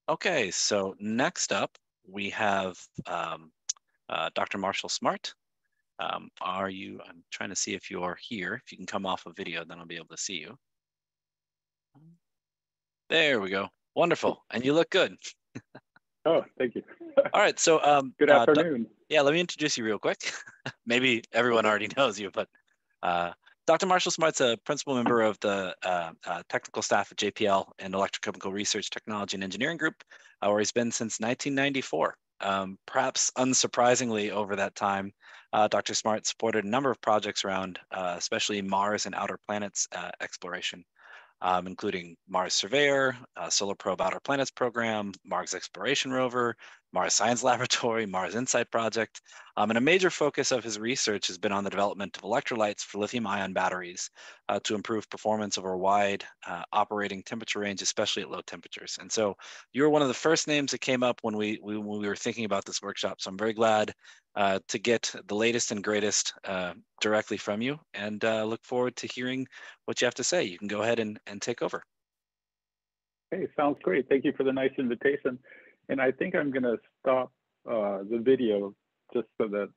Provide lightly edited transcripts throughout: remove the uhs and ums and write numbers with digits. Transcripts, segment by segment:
Okay, so next up we have Dr. Marshall Smart. I'm trying to see if you're here. If you can come off a video, then I'll be able to see you. There we go. Wonderful. And you look good. Oh, thank you. All right, so good afternoon. Yeah, let me introduce you real quick. Maybe everyone already knows you, but Dr. Marshall Smart's a principal member of the technical staff at JPL and Electrochemical Research Technology and Engineering Group, where he's been since 1994. Perhaps unsurprisingly, over that time, Dr. Smart supported a number of projects around especially Mars and outer planets exploration. Including Mars Surveyor, Solar Probe Outer Planets Program, Mars Exploration Rover, Mars Science Laboratory, Mars Insight Project. And a major focus of his research has been on the development of electrolytes for lithium-ion batteries to improve performance over a wide operating temperature range, especially at low temperatures. And so you were one of the first names that came up when we were thinking about this workshop. So I'm very glad to get the latest and greatest directly from you, and look forward to hearing what you have to say. You can go ahead and take over. Hey, sounds great. Thank you for the nice invitation. And I think I'm going to stop the video just so that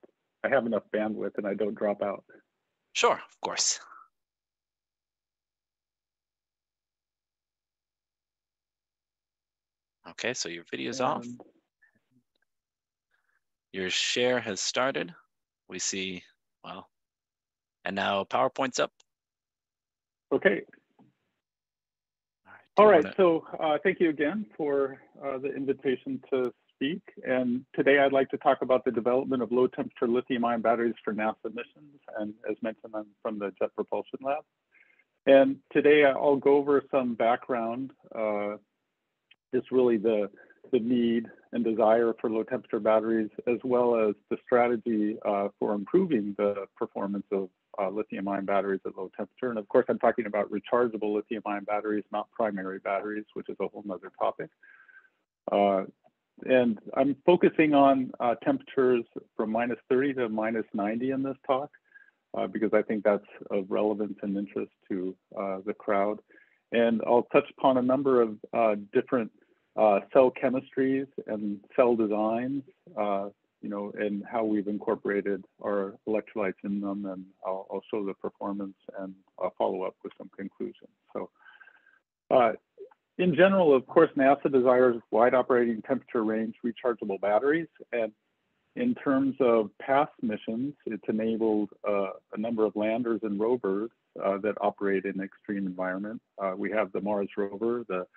I have enough bandwidth and I don't drop out. Sure, of course. Okay, so your video's off. Your share has started. We see, well, and now PowerPoint's up. Okay. All right, so thank you again for the invitation to speak. And today I'd like to talk about the development of low temperature lithium-ion batteries for NASA missions. And as mentioned, I'm from the Jet Propulsion Lab. And today I'll go over some background, just really the need and desire for low temperature batteries, as well as the strategy for improving the performance of lithium-ion batteries at low temperature. And of course, I'm talking about rechargeable lithium-ion batteries, not primary batteries, which is a whole nother topic. And I'm focusing on temperatures from -30 to -90 in this talk, because I think that's of relevance and interest to the crowd. And I'll touch upon a number of different cell chemistries and cell designs, and how we've incorporated our electrolytes in them, and I'll show the performance and I'll follow up with some conclusions. So in general, of course, NASA desires wide operating temperature range rechargeable batteries. And in terms of past missions, it's enabled a number of landers and rovers that operate in extreme environment. We have the Mars rover, the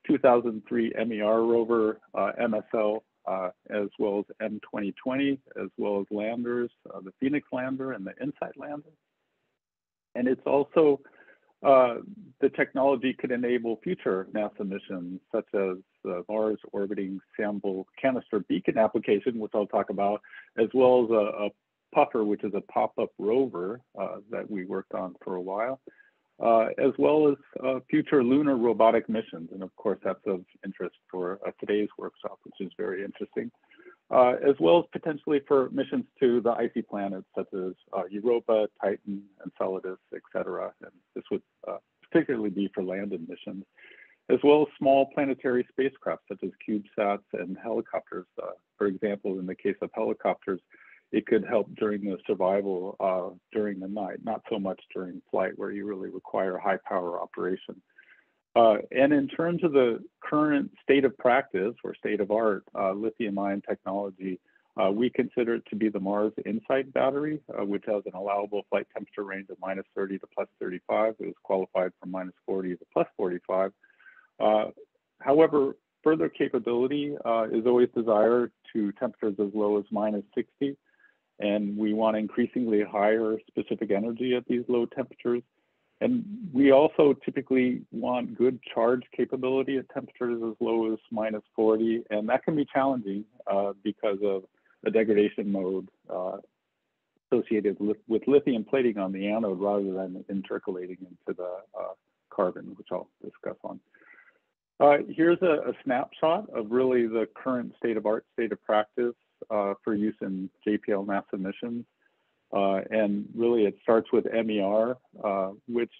2003 MER rover, MSL, as well as M2020, as well as landers, the Phoenix lander and the Insight lander. And it's also, the technology could enable future NASA missions, such as the Mars orbiting sample canister beacon application, which I'll talk about, as well as a puffer, which is a pop-up rover that we worked on for a while. As well as future lunar robotic missions. And of course, that's of interest for today's workshop, which is very interesting. As well as potentially for missions to the icy planets, such as Europa, Titan, Enceladus, etc. And this would particularly be for landed missions, as well as small planetary spacecraft, such as CubeSats and helicopters. For example, in the case of helicopters, it could help during the survival during the night, not so much during flight where you really require high power operation. And in terms of the current state of practice or state of art, lithium-ion technology, we consider it to be the Mars Insight battery, which has an allowable flight temperature range of -30 to +35. It was qualified from -40 to +45. However, further capability is always desired to temperatures as low as -60. And we want increasingly higher specific energy at these low temperatures. And we also typically want good charge capability at temperatures as low as -40. And that can be challenging because of the degradation mode associated with lithium plating on the anode rather than intercalating into the carbon, which I'll discuss on. Here's a snapshot of really the current state of art, state of practice for use in JPL NASA missions. And really it starts with MER, which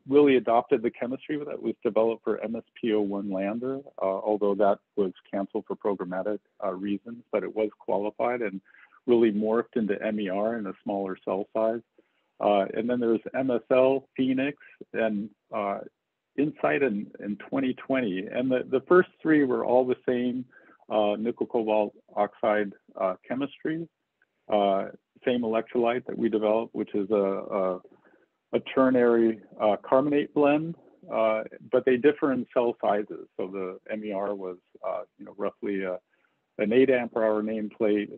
really adopted the chemistry that was developed for MSP01 lander, although that was canceled for programmatic reasons, but it was qualified and really morphed into MER in a smaller cell size. And then there's MSL, Phoenix, and Insight in 2020. And the first three were all the same nickel cobalt oxide chemistry, same electrolyte that we developed, which is a ternary carbonate blend, but they differ in cell sizes. So the MER was roughly an 8 ampere-hour nameplate,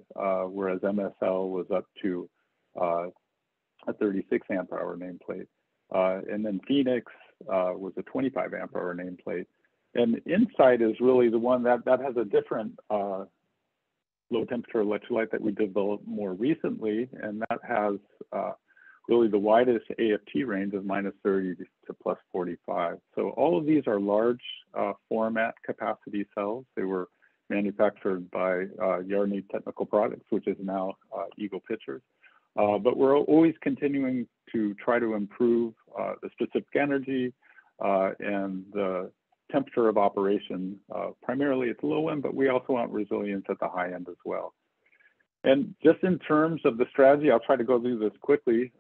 whereas MSL was up to a 36 ampere-hour nameplate. And then Phoenix was a 25 ampere-hour nameplate. And Insight is really the one that has a different low temperature electrolyte that we developed more recently, and that has really the widest AFT range of -30 to +45. So all of these are large format capacity cells. They were manufactured by Yarny Technical Products, which is now Eagle Pictures. But we're always continuing to try to improve the specific energy and the temperature of operation, primarily at the low end, but we also want resilience at the high end as well. And just in terms of the strategy, I'll try to go through this quickly.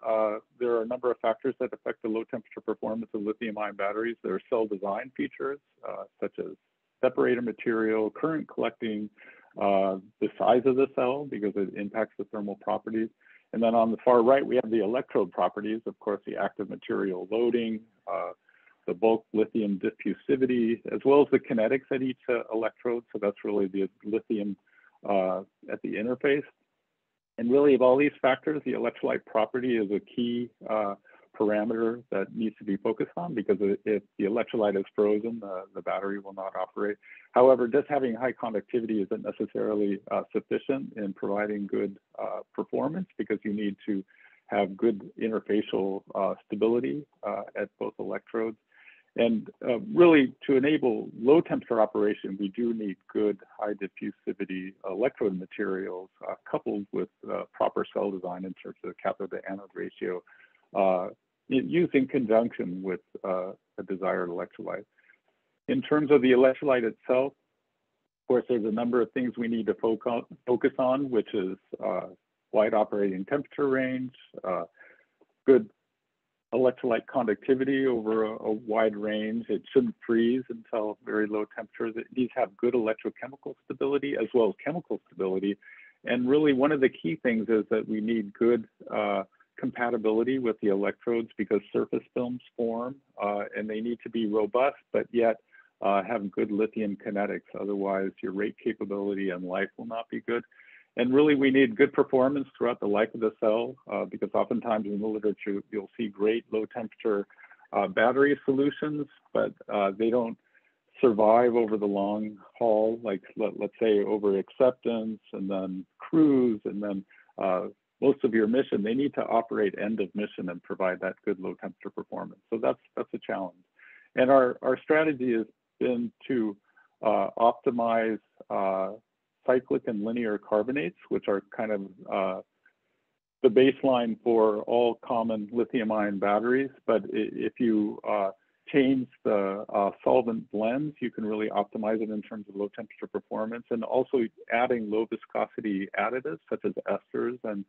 There are a number of factors that affect the low temperature performance of lithium-ion batteries. There are cell design features, such as separator material, current collecting, the size of the cell, because it impacts the thermal properties. And then on the far right, we have the electrode properties, of course, the active material loading, the bulk lithium diffusivity, as well as the kinetics at each electrode. So that's really the lithium at the interface. And really, of all these factors, the electrolyte property is a key parameter that needs to be focused on, because if the electrolyte is frozen, the battery will not operate. However, just having high conductivity isn't necessarily sufficient in providing good performance, because you need to have good interfacial stability at both electrodes. And really, to enable low temperature operation, we do need good high diffusivity electrode materials coupled with proper cell design in terms of the cathode to anode ratio, used in conjunction with a desired electrolyte. In terms of the electrolyte itself, of course, there's a number of things we need to focus on, which is wide operating temperature range, good electrolyte conductivity over a wide range. It shouldn't freeze until very low temperatures. It needs to have good electrochemical stability as well as chemical stability. And really, one of the key things is that we need good compatibility with the electrodes, because surface films form and they need to be robust, but yet have good lithium kinetics. Otherwise, your rate capability and life will not be good. And really, we need good performance throughout the life of the cell, because oftentimes in the literature, you'll see great low temperature battery solutions, but they don't survive over the long haul, like let's say over acceptance and then cruise and then most of your mission. They need to operate end of mission and provide that good low temperature performance. So that's a challenge. And our strategy has been to optimize cyclic and linear carbonates, which are kind of the baseline for all common lithium-ion batteries. But if you change the solvent blends, you can really optimize it in terms of low temperature performance, and also adding low viscosity additives such as esters and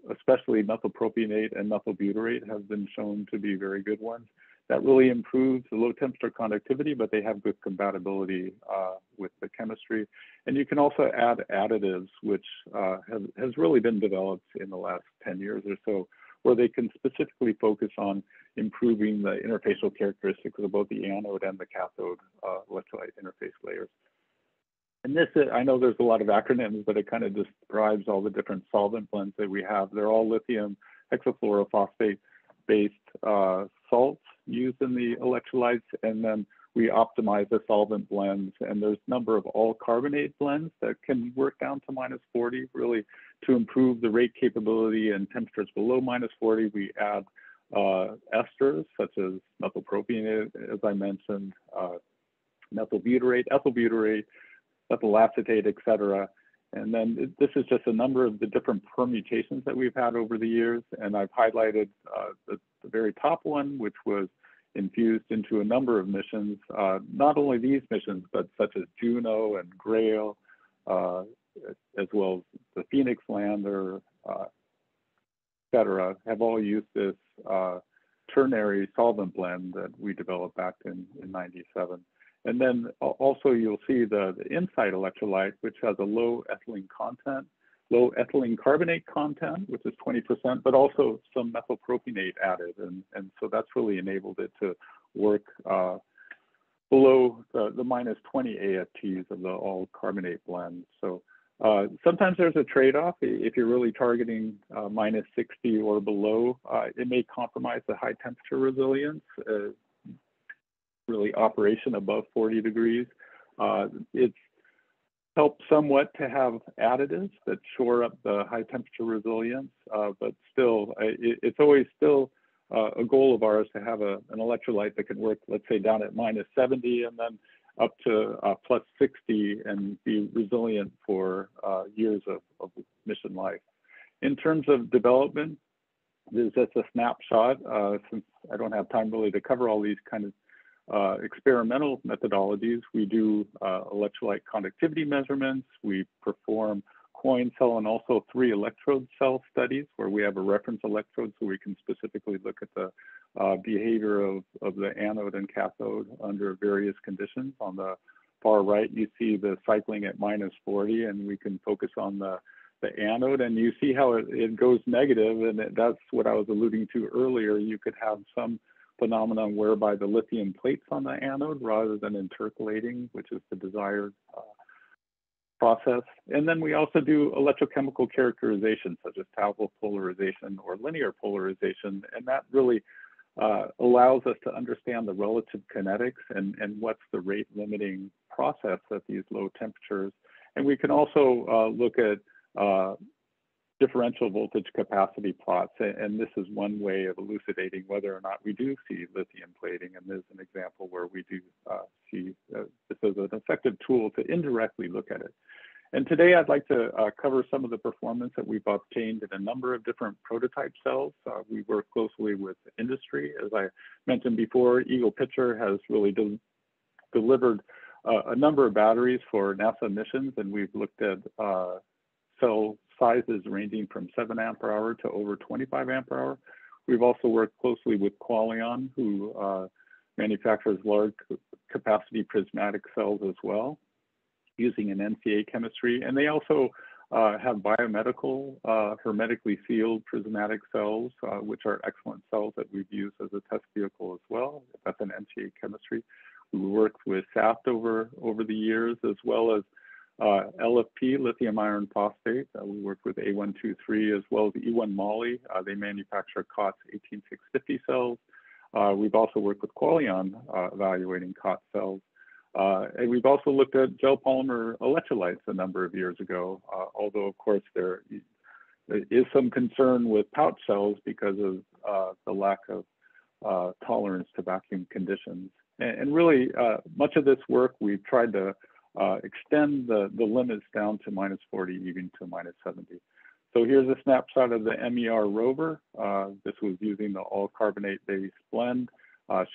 especially methylpropionate and methylbutyrate have been shown to be very good ones. That really improves the low temperature conductivity, but they have good compatibility with the chemistry. And you can also add additives, which has really been developed in the last 10 years or so, where they can specifically focus on improving the interfacial characteristics of both the anode and the cathode electrolyte interface layers. And this, I know there's a lot of acronyms, but it kind of describes all the different solvent blends that we have. They're all lithium hexafluorophosphate-based salts used in the electrolytes, and then we optimize the solvent blends. And there's a number of all carbonate blends that can work down to -40, really to improve the rate capability and temperatures below -40. We add esters such as methylpropionate, as I mentioned, methylbutyrate, ethylbutyrate, methyl acetate, et cetera. And then this is just a number of the different permutations that we've had over the years. And I've highlighted the very top one, which was infused into a number of missions, not only these missions, but such as Juno and Grail, as well as the Phoenix lander, et cetera, have all used this ternary solvent blend that we developed back in '97. And then also you'll see the Insight electrolyte, which has a low ethylene content, low ethylene carbonate content, which is 20%, but also some methylpropionate added. And so that's really enabled it to work below the minus 20 AFTs of the all carbonate blend. So sometimes there's a trade-off. If you're really targeting minus 60 or below, it may compromise the high temperature resilience, really operation above 40 degrees. It's helped somewhat to have additives that shore up the high temperature resilience, but still, it's always still a goal of ours to have an electrolyte that can work, let's say, down at minus 70 and then up to plus 60 and be resilient for years of mission life. In terms of development, this is just a snapshot, since I don't have time really to cover all these kind of experimental methodologies. We do electrolyte conductivity measurements. We perform coin cell and also 3 electrode cell studies where we have a reference electrode so we can specifically look at the behavior of the anode and cathode under various conditions. On the far right, you see the cycling at minus 40, and we can focus on the anode, and you see how it goes negative, and that's what I was alluding to earlier. You could have some phenomenon whereby the lithium plates on the anode rather than intercalating, which is the desired process. And then we also do electrochemical characterization, such as tau polarization or linear polarization, and that really allows us to understand the relative kinetics and what's the rate limiting process at these low temperatures. And we can also look at differential voltage capacity plots, and this is one way of elucidating whether or not we do see lithium plating, and there's an example where we do see this as an effective tool to indirectly look at it. And today I'd like to cover some of the performance that we've obtained in a number of different prototype cells. We work closely with industry. As I mentioned before, Eagle Pitcher has really delivered a number of batteries for NASA missions, and we've looked at cell sizes ranging from 7 ampere hour to over 25 ampere hour. We've also worked closely with Qualion, who manufactures large capacity prismatic cells as well, using an NCA chemistry. And they also have biomedical, hermetically sealed prismatic cells, which are excellent cells that we've used as a test vehicle as well. That's an NCA chemistry. We worked with SAFT over the years, as well as LFP, lithium-ion phosphate. We work with A123 as well as E1 Moly. They manufacture COTS 18650 cells. We've also worked with Qualion evaluating COTS cells. And we've also looked at gel polymer electrolytes a number of years ago, although of course there is some concern with pouch cells because of the lack of tolerance to vacuum conditions. And really, much of this work, we've tried to extend the limits down to minus 40, even to minus 70. So here's a snapshot of the MER rover. This was using the all carbonate based blend.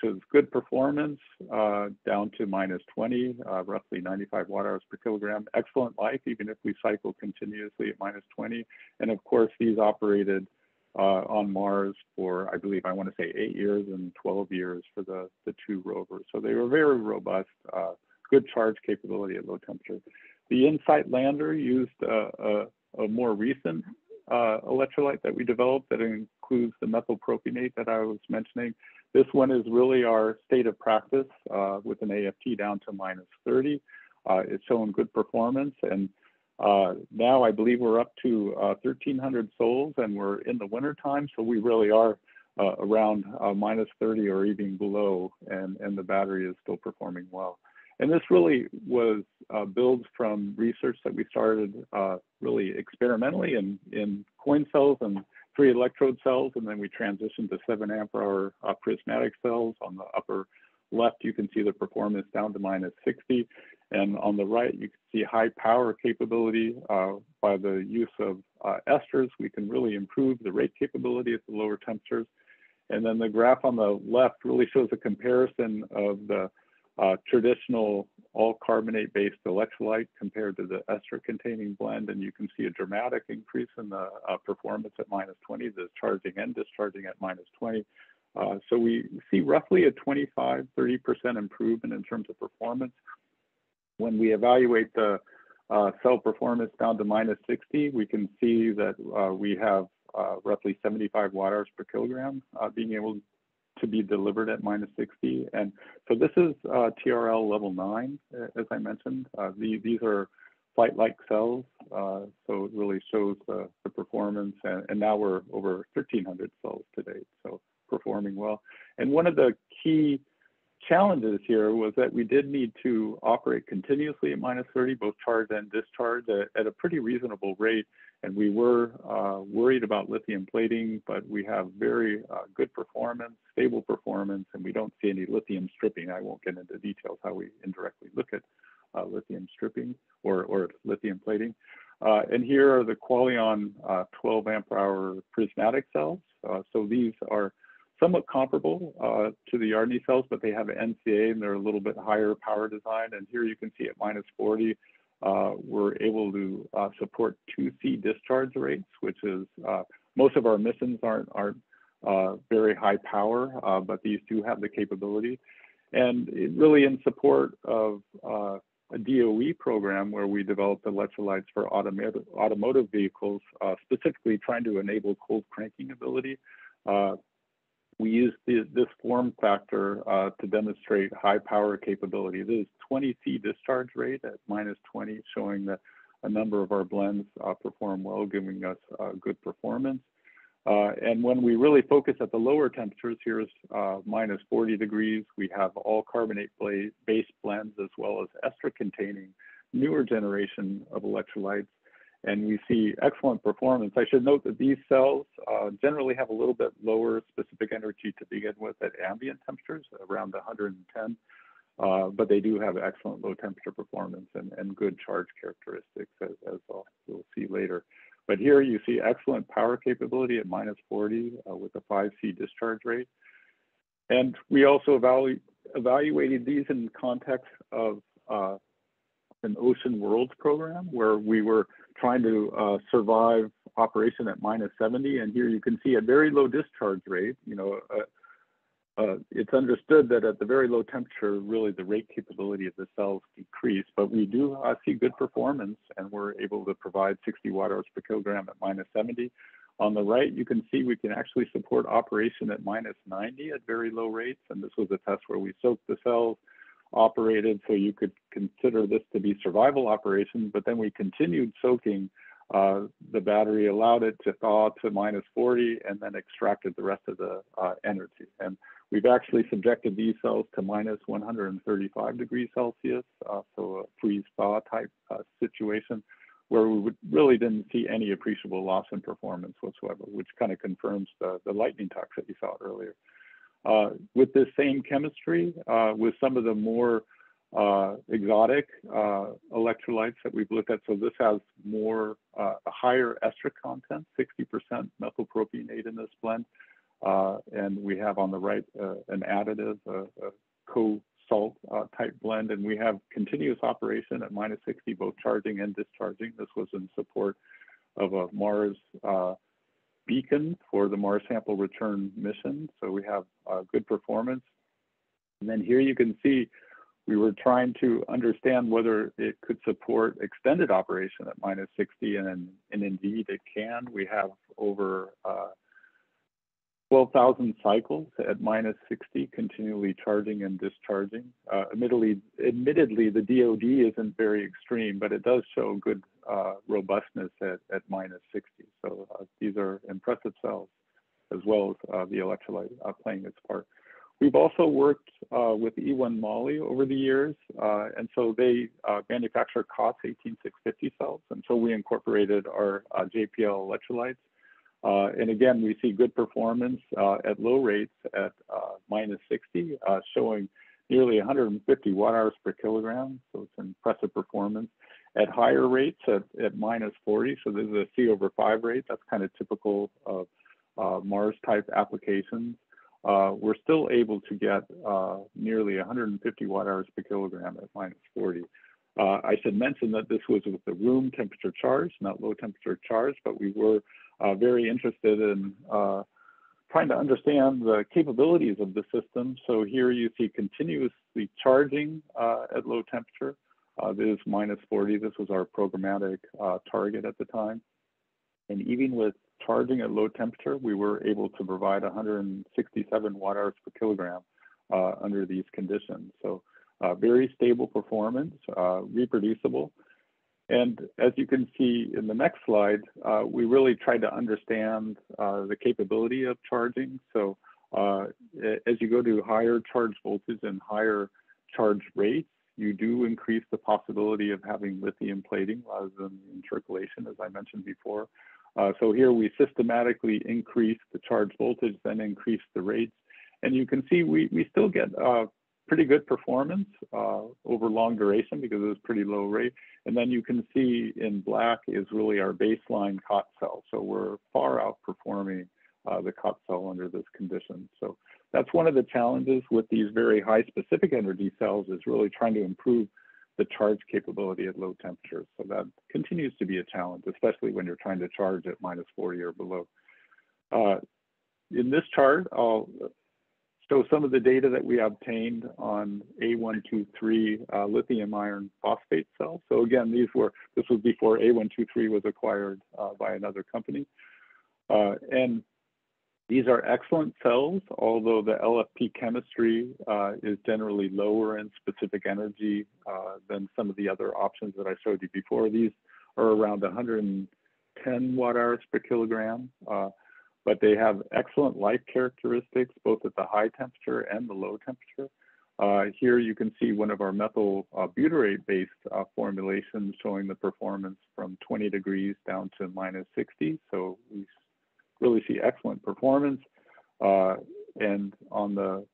Shows good performance down to minus 20, roughly 95 watt hours per kilogram. Excellent life, even if we cycle continuously at minus 20. And of course, these operated on Mars for, I believe, I want to say 8 years and 12 years for the 2 rovers. So they were very robust, good charge capability at low temperature. The Insight lander used a more recent electrolyte that we developed that includes the methylpropionate that I was mentioning. This one is really our state of practice with an AFT down to minus 30. It's shown good performance, and now I believe we're up to 1,300 souls, and we're in the winter time, so we really are around minus 30 or even below, and the battery is still performing well. And this really was builds from research that we started really experimentally in coin cells and 3 electrode cells, and then we transitioned to 7 ampere hour prismatic cells on the upper left, you can see the performance down to -60. And on the right, you can see high power capability. By the use of esters, we can really improve the rate capability at the lower temperatures. And then the graph on the left really shows a comparison of the traditional all carbonate-based electrolyte compared to the ester-containing blend. And you can see a dramatic increase in the performance at -20, the charging and discharging at -20. So we see roughly a 25–30% improvement in terms of performance. When we evaluate the cell performance down to -60, we can see that we have roughly 75 watt-hours per kilogram being able to be delivered at -60. And so this is TRL level 9, as I mentioned. These are flight-like cells, so it really shows the performance. And now we're over 1,300 cells to date, so performing well. And one of the key challenges here was that we did need to operate continuously at -30, both charge and discharge at a pretty reasonable rate. And we were worried about lithium plating, but we have very good performance, stable performance, and we don't see any lithium stripping. I won't get into details how we indirectly look at lithium stripping or lithium plating. And here are the Qualion 12 amp hour prismatic cells. So these are somewhat comparable to the Yardney cells, but they have an NCA and they're a little bit higher power design. And here you can see at -40, we're able to support 2C discharge rates, which is most of our missions aren't very high power, but these do have the capability. And it really in support of a DOE program where we developed electrolytes for automotive vehicles, specifically trying to enable cold cranking ability. We used this form factor to demonstrate high power capability. This is 20C discharge rate at -20, showing that a number of our blends perform well, giving us good performance. And when we really focus at the lower temperatures, here's -40 degrees. We have all carbonate-based blends as well as ester-containing newer generation of electrolytes. And we see excellent performance. I should note that these cells generally have a little bit lower specific energy to begin with at ambient temperatures, around 110, but they do have excellent low temperature performance and good charge characteristics, as we'll see later. But here you see excellent power capability at -40 with a 5C discharge rate. And we also evaluated these in context of an Ocean Worlds program where we were trying to survive operation at -70. And here you can see a very low discharge rate. It's understood that at the very low temperature, really the rate capability of the cells decrease, but we do see good performance and we're able to provide 60 watt-hours per kilogram at -70. On the right, you can see we can actually support operation at -90 at very low rates. And this was a test where we soaked the cells, operated, so you could consider this to be survival operation, but then we continued soaking. The battery allowed it to thaw to -40 and then extracted the rest of the energy. And we've actually subjected these cells to -135 degrees Celsius, so a freeze thaw type situation where we really didn't see any appreciable loss in performance whatsoever, which kind of confirms the lightning talks that you saw earlier. With this same chemistry, with some of the more exotic electrolytes that we've looked at. So this has a higher ester content, 60% methylpropionate in this blend. And we have on the right an additive, a co-salt type blend. And we have continuous operation at -60, both charging and discharging. This was in support of a Mars beacon for the Mars sample return mission. So we have good performance. And then here you can see we were trying to understand whether it could support extended operation at -60, and indeed it can. We have over 12,000 cycles at -60, continually charging and discharging. Admittedly, the DOD isn't very extreme, but it does show good robustness at -60. So these are impressive cells, as well as the electrolyte playing its part. We've also worked with E1 Moly over the years, and so they manufacture COS 18650 cells, and so we incorporated our JPL electrolytes. And again, we see good performance at low rates at -60, showing nearly 150 watt-hours per kilogram, so it's impressive performance. At higher rates, at minus 40, so this is a C over 5 rate, that's kind of typical of Mars-type applications. We're still able to get nearly 150 watt-hours per kilogram at minus 40. I should mention that this was with the room temperature charge, not low temperature charge, but we were very interested in trying to understand the capabilities of the system. So here you see continuously charging at low temperature. This is minus 40. This was our programmatic target at the time. And even with charging at low temperature, we were able to provide 167 watt-hours per kilogram under these conditions. So very stable performance, reproducible. And as you can see in the next slide, we really tried to understand the capability of charging. So as you go to higher charge voltage and higher charge rates, you do increase the possibility of having lithium plating rather than intercalation, as I mentioned before. So here we systematically increase the charge voltage, then increase the rates. And you can see we still get pretty good performance over long duration because it was pretty low rate. And then you can see in black is really our baseline COT cell. So we're far outperforming the COT cell under this condition. So that's one of the challenges with these very high specific energy cells, is really trying to improve the charge capability at low temperatures. So that continues to be a challenge, especially when you're trying to charge at minus 40 or below. In this chart, I'll show some of the data that we obtained on A123 lithium iron phosphate cells. So again, this was before A123 was acquired by another company. And these are excellent cells, although the LFP chemistry is generally lower in specific energy than some of the other options that I showed you before. These are around 110 watt-hours per kilogram, but they have excellent life characteristics, both at the high temperature and the low temperature. Here you can see one of our methyl butyrate-based formulations showing the performance from 20 degrees down to minus 60. So we really see excellent performance. And on the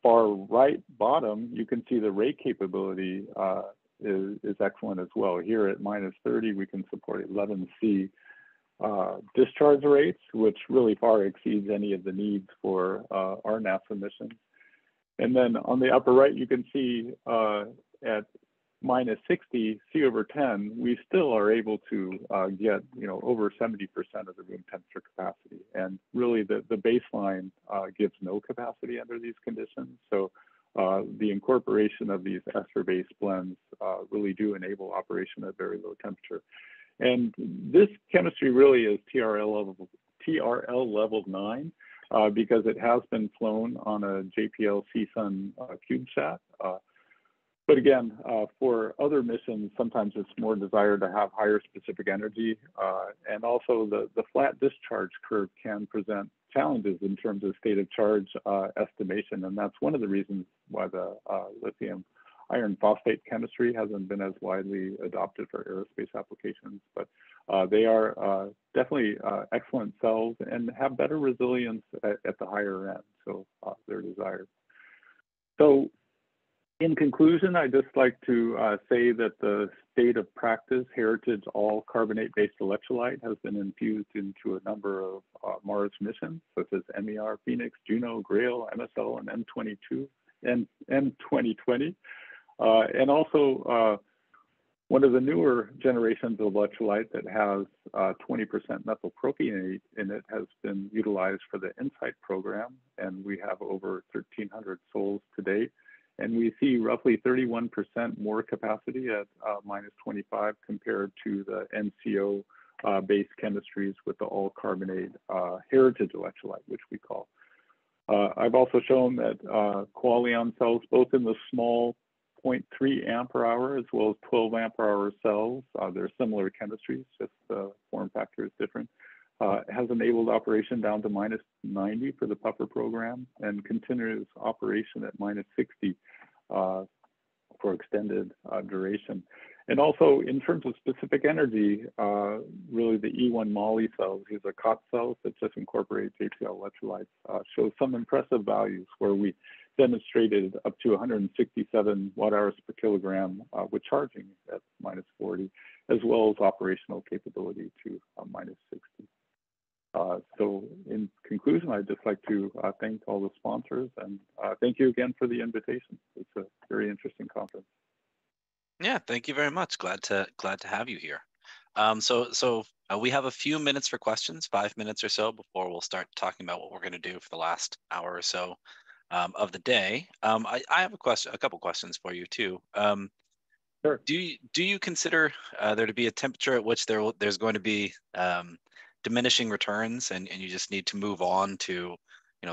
far right bottom, you can see the rate capability is excellent as well. Here at minus 30, we can support 11C discharge rates, which really far exceeds any of the needs for our NASA mission. And then on the upper right, you can see at minus 60 C over 10, we still are able to get over 70% of the room temperature capacity. And really the baseline gives no capacity under these conditions. So the incorporation of these ester-based blends really do enable operation at very low temperature. And this chemistry really is TRL level 9 because it has been flown on a JPL CSUN CubeSat. But again, for other missions, sometimes it's more desired to have higher specific energy. And also the flat discharge curve can present challenges in terms of state of charge estimation. And that's one of the reasons why the lithium iron phosphate chemistry hasn't been as widely adopted for aerospace applications. But they are definitely excellent cells and have better resilience at the higher end. So they're desired. So in conclusion, I'd just like to say that the state of practice heritage all carbonate-based electrolyte has been infused into a number of Mars missions, such as MER, Phoenix, Juno, Grail, MSL, and M22 and M2020. And also one of the newer generations of electrolyte that has 20% methylpropionate in it has been utilized for the InSight program, and we have over 1,300 souls to date. And we see roughly 31% more capacity at minus 25 compared to the NCO-based chemistries with the all-carbonate heritage electrolyte, which we call. I've also shown that Qualion cells, both in the small 0.3 ampere hour as well as 12 ampere hour cells, they're similar chemistries, just the form factor is different, has enabled operation down to minus 90 for the puffer program and continuous operation at minus 60 for extended duration. And also in terms of specific energy, really the E1 moly cells, these are COT cells that just incorporate JPL electrolytes, show some impressive values where we demonstrated up to 167 watt-hours per kilogram with charging at -40, as well as operational capability to -60. So in conclusion, I'd just like to thank all the sponsors and thank you again for the invitation. It's a very interesting conference. Yeah, thank you very much. Glad to have you here. So we have a few minutes for questions, 5 minutes or so before we'll start talking about what we're going to do for the last hour or so of the day. I have a couple questions for you too. Sure. Do you consider there to be a temperature at which there's going to be diminishing returns, and you just need to move on to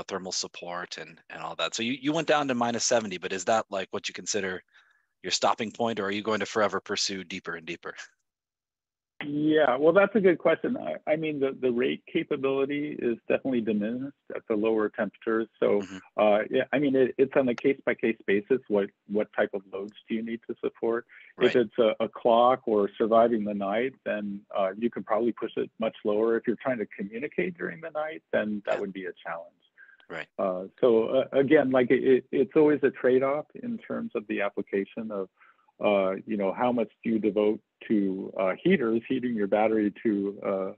thermal support and all that? So you went down to -70, but is that like what you consider your stopping point, or are you going to forever pursue deeper and deeper? Yeah, well, that's a good question. I mean, the rate capability is definitely diminished at the lower temperatures. So, yeah, I mean, it's on a case-by-case basis. What type of loads do you need to support? Right. If it's a clock or surviving the night, then you can probably push it much lower. If you're trying to communicate during the night, then that would be a challenge. Right. So again, like it's always a trade-off in terms of the application of, how much do you devote to heating your battery to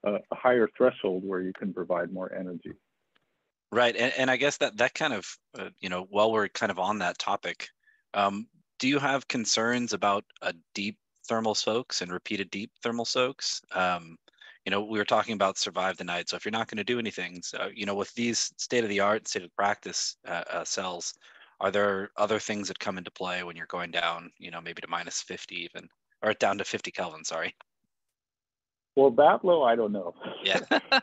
a higher threshold where you can provide more energy. Right, and I guess that kind of, while we're kind of on that topic, do you have concerns about deep thermal soaks and repeated deep thermal soaks? We were talking about survive the night. So if you're not going to do anything, so, with these state-of-the-art, state-of-practice cells, are there other things that come into play when you're going down, maybe to -50 even, or down to 50 Kelvin, sorry? Well, that low, I don't know. Yeah.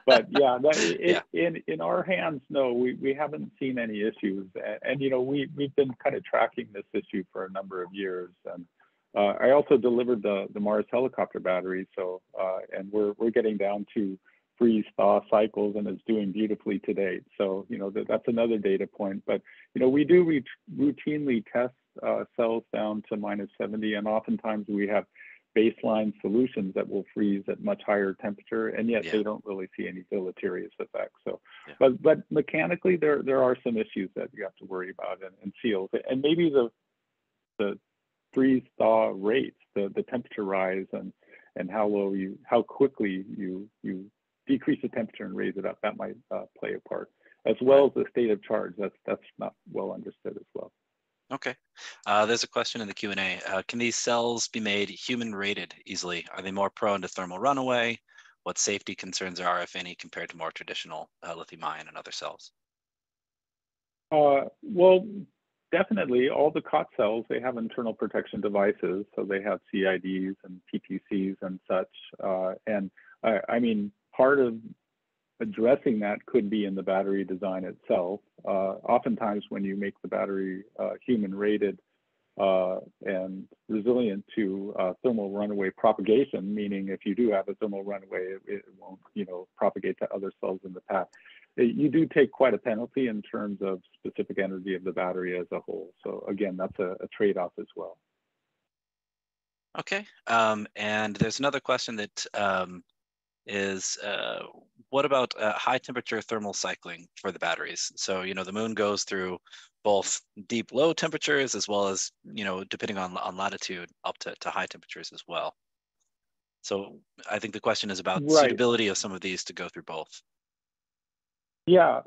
But yeah, Yeah. in our hands, no, we haven't seen any issues. And we've been kind of tracking this issue for a number of years. And I also delivered the Mars helicopter battery, so and we're getting down to freeze thaw cycles, and it's doing beautifully to date. So that's another data point. But we do routinely test cells down to -70, and oftentimes we have baseline solutions that will freeze at much higher temperature, and yet they don't really see any deleterious effects. So, but mechanically, there are some issues that you have to worry about and seals, and maybe the freeze thaw rates, the temperature rise, and how quickly you decrease the temperature and raise it up, that might play a part, as well as the state of charge. That's not well understood as well. Okay. There's a question in the Q&A. Can these cells be made human rated easily? Are they more prone to thermal runaway? What safety concerns are, if any, compared to more traditional lithium-ion and other cells? Well, definitely all the COT cells, they have internal protection devices. So they have CIDs and PTCs and such. And I mean, part of addressing that could be in the battery design itself. Oftentimes when you make the battery human rated and resilient to thermal runaway propagation, meaning if you do have a thermal runaway, it won't propagate to other cells in the path. You do take quite a penalty in terms of specific energy of the battery as a whole. So again, that's a trade-off as well. Okay. And there's another question that is what about high temperature thermal cycling for the batteries? So, the moon goes through both deep low temperatures as well as, depending on latitude, up to high temperatures as well. So I think the question is about suitability of some of these to go through both. Yeah,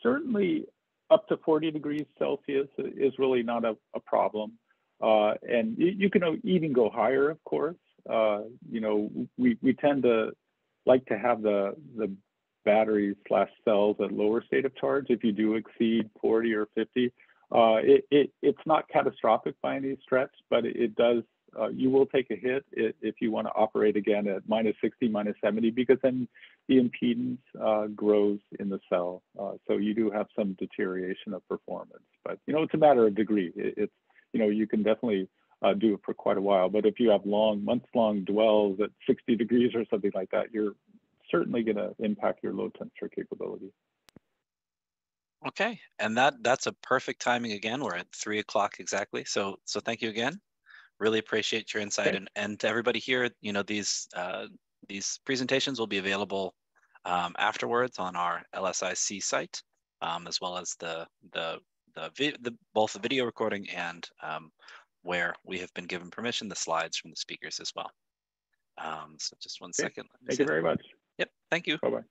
certainly up to 40 degrees Celsius is really not a problem. And you can even go higher, of course. We tend to like to have the batteries / cells at lower state of charge. If you do exceed 40 or 50, it's not catastrophic by any stretch, but it does. You will take a hit if you want to operate again at -60, -70, because then the impedance grows in the cell. So you do have some deterioration of performance. But it's a matter of degree. You can definitely do it for quite a while. But if you have months-long dwells at 60 degrees or something like that, you're certainly going to impact your low temperature capability. Okay, and that's a perfect timing again. We're at 3 o'clock exactly. So thank you again. Really appreciate your insight. Okay. And to everybody here, these presentations will be available afterwards on our LSIC site. as well as both the video recording and where we have been given permission, the slides from the speakers as well. So just one second. Thank you very much. Yep, thank you. Bye-bye.